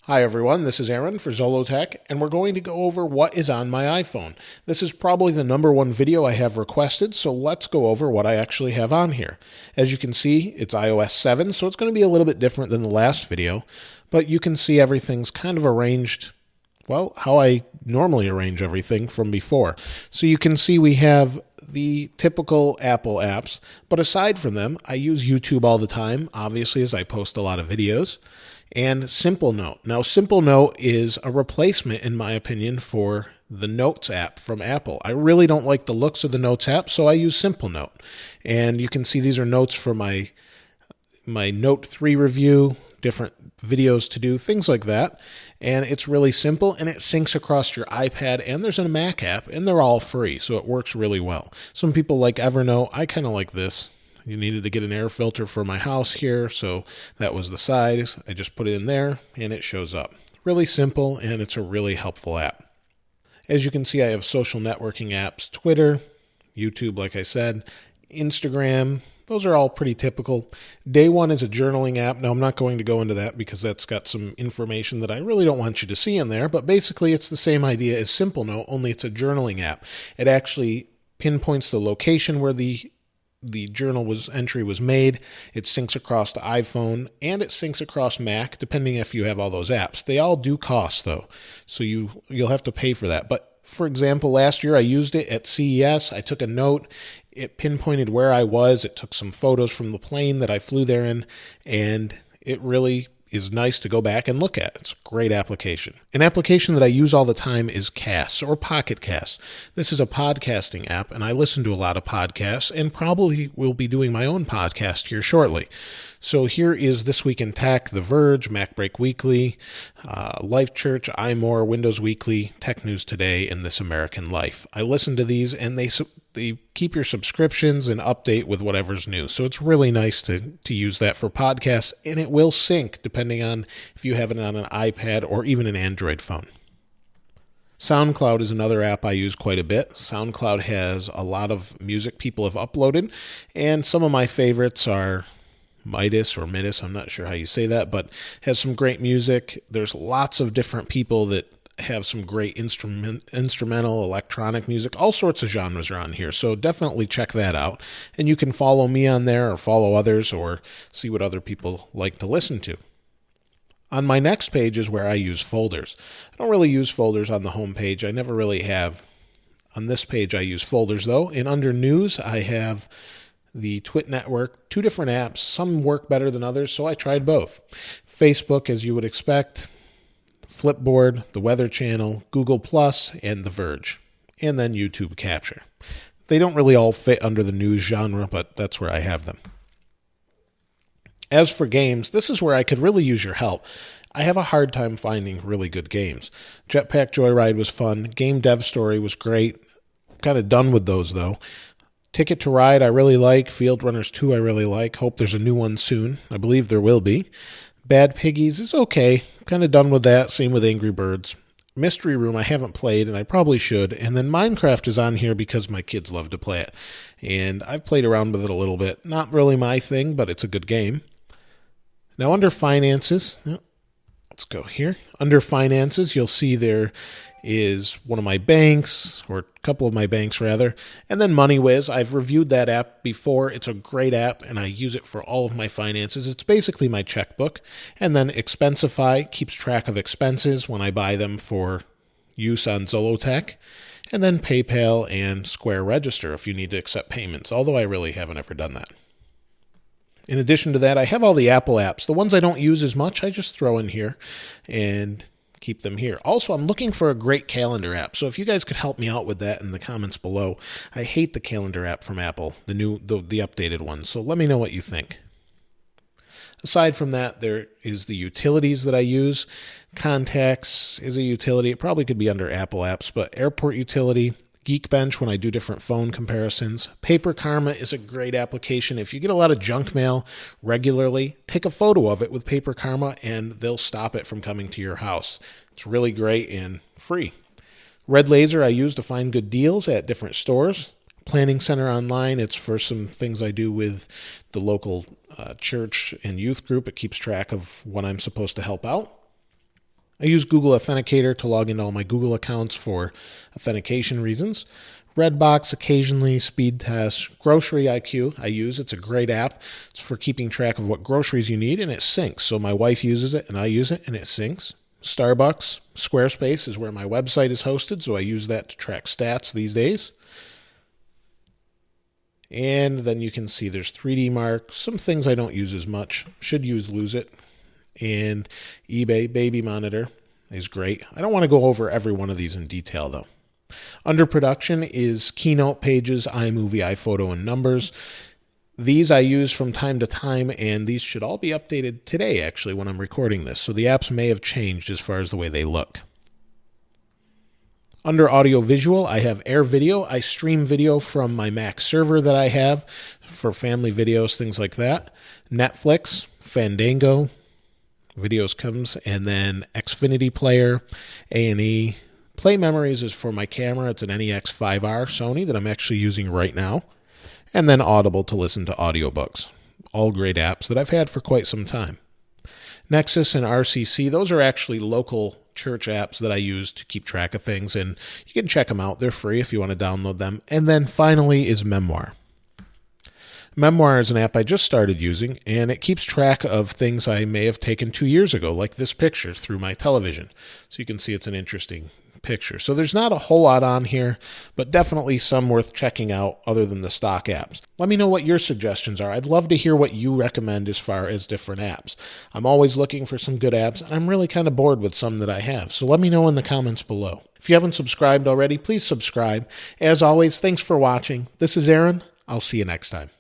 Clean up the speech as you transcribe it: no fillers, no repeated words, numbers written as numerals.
Hi everyone, this is Aaron for Zollotech, and we're going to go over what is on my iPhone. This is probably the number one video I have requested, so let's go over what I actually have on here. As you can see, it's iOS 7, so it's going to be a little bit different than the last video, but you can see everything's kind of arranged, well, how I normally arrange everything from before. So you can see we have the typical Apple apps, but aside from them, I use YouTube all the time, obviously, as I post a lot of videos. And Simple Note. Now, Simple Note is a replacement, in my opinion, for the Notes app from Apple. I really don't like the looks of the Notes app, so I use Simple Note. And you can see these are notes for my Note 3 review, different videos to do, things like that. And it's really simple, and it syncs across your iPad, and there's a Mac app, and they're all free, so it works really well. Some people like Evernote. I kind of like this. You needed to get an air filter for my house here, so that was the size. I just put it in there, and it shows up. Really simple, and it's a really helpful app. As you can see, I have social networking apps, Twitter, YouTube, like I said, Instagram. Those are all pretty typical. Day One is a journaling app. Now, I'm not going to go into that because that's got some information that I really don't want you to see in there, but basically it's the same idea as Simple Note, only it's a journaling app. It actually pinpoints the location where the entry was made. It syncs across the iPhone, and it syncs across Mac, depending if you have all those apps. They all do cost, though, so you'll have to pay for that. But for example, last year I used it at CES. I took a note. It pinpointed where I was. It took some photos from the plane that I flew there in, and it really is nice to go back and look at. It's a great application. An application that I use all the time is Cast or Pocket Cast. This is a podcasting app, and I listen to a lot of podcasts and probably will be doing my own podcast here shortly. So here is This Week in Tech, The Verge, MacBreak Weekly, Life Church, iMore, Windows Weekly, Tech News Today, and This American Life. I listen to these, and they keep your subscriptions and update with whatever's new. So it's really nice to use that for podcasts, and it will sync depending on if you have it on an iPad or even an Android phone. SoundCloud is another app I use quite a bit. SoundCloud has a lot of music people have uploaded, and some of my favorites are Midas or Midas, I'm not sure how you say that, but has some great music. There's lots of different people that have some great instrumental, electronic music. All sorts of genres are on here, so definitely check that out. And you can follow me on there or follow others or see what other people like to listen to. On my next page is where I use folders. I don't really use folders on the home page. I never really have. On this page I use folders though, and under news I have the Twit Network, two different apps. Some work better than others, so I tried both. Facebook, as you would expect, Flipboard, the Weather Channel, Google+, and The Verge, and then YouTube Capture. They don't really all fit under the news genre, but that's where I have them. As for games, this is where I could really use your help. I have a hard time finding really good games. Jetpack Joyride was fun. Game Dev Story was great. Kind of done with those, though. Ticket to Ride I really like. Field Runners 2 I really like. Hope there's a new one soon. I believe there will be. Bad Piggies is okay. Kind of done with that. Same with Angry Birds. Mystery Room I haven't played, and I probably should. And then Minecraft is on here because my kids love to play it. And I've played around with it a little bit. Not really my thing, but it's a good game. Now under Finances, let's go here. Under Finances, you'll see there is one of my banks, or a couple of my banks rather, and then MoneyWiz. I've reviewed that app before. It's a great app, and I use it for all of my finances. It's basically my checkbook. And then Expensify keeps track of expenses when I buy them for use on Zollotech. And then PayPal and Square Register if you need to accept payments, although I really haven't ever done that. In addition to that, I have all the Apple apps. The ones I don't use as much, I just throw in here and keep them here. Also, I'm looking for a great calendar app, so if you guys could help me out with that in the comments below. I hate the calendar app from Apple, the updated one, so let me know what you think. Aside from that, there is the utilities that I use. Contacts is a utility. It probably could be under Apple apps, but Airport Utility, Geekbench when I do different phone comparisons. Paper Karma is a great application. If you get a lot of junk mail regularly, take a photo of it with Paper Karma and they'll stop it from coming to your house. It's really great and free. Red Laser I use to find good deals at different stores. Planning Center Online, it's for some things I do with the local church and youth group. It keeps track of what I'm supposed to help out. I use Google Authenticator to log into all my Google accounts for authentication reasons. Redbox occasionally, speed test. Grocery IQ I use. It's a great app. It's for keeping track of what groceries you need, and it syncs. So my wife uses it, and I use it, and it syncs. Starbucks, Squarespace is where my website is hosted, so I use that to track stats these days. And then you can see there's 3D Mark, some things I don't use as much. Should use Lose It. And eBay Baby Monitor is great. I don't want to go over every one of these in detail, though. Under production is Keynote, Pages, iMovie, iPhoto, and Numbers. These I use from time to time, and these should all be updated today, actually, when I'm recording this. So the apps may have changed as far as the way they look. Under audio visual, I have Air Video. I stream video from my Mac server that I have for family videos, things like that. Netflix, Fandango, videos comes, and then Xfinity Player, A&E. Play Memories is for my camera. It's an NEX5R Sony that I'm actually using right now. And then Audible to listen to audiobooks. All great apps that I've had for quite some time. Nexus and RCC, those are actually local church apps that I use to keep track of things, and you can check them out. They're free if you want to download them. And then finally is Memoir. Memoir is an app I just started using, and it keeps track of things I may have taken 2 years ago, like this picture through my television. So you can see it's an interesting picture. So there's not a whole lot on here, but definitely some worth checking out other than the stock apps. Let me know what your suggestions are. I'd love to hear what you recommend as far as different apps. I'm always looking for some good apps, and I'm really kind of bored with some that I have. So let me know in the comments below. If you haven't subscribed already, please subscribe. As always, thanks for watching. This is Aaron. I'll see you next time.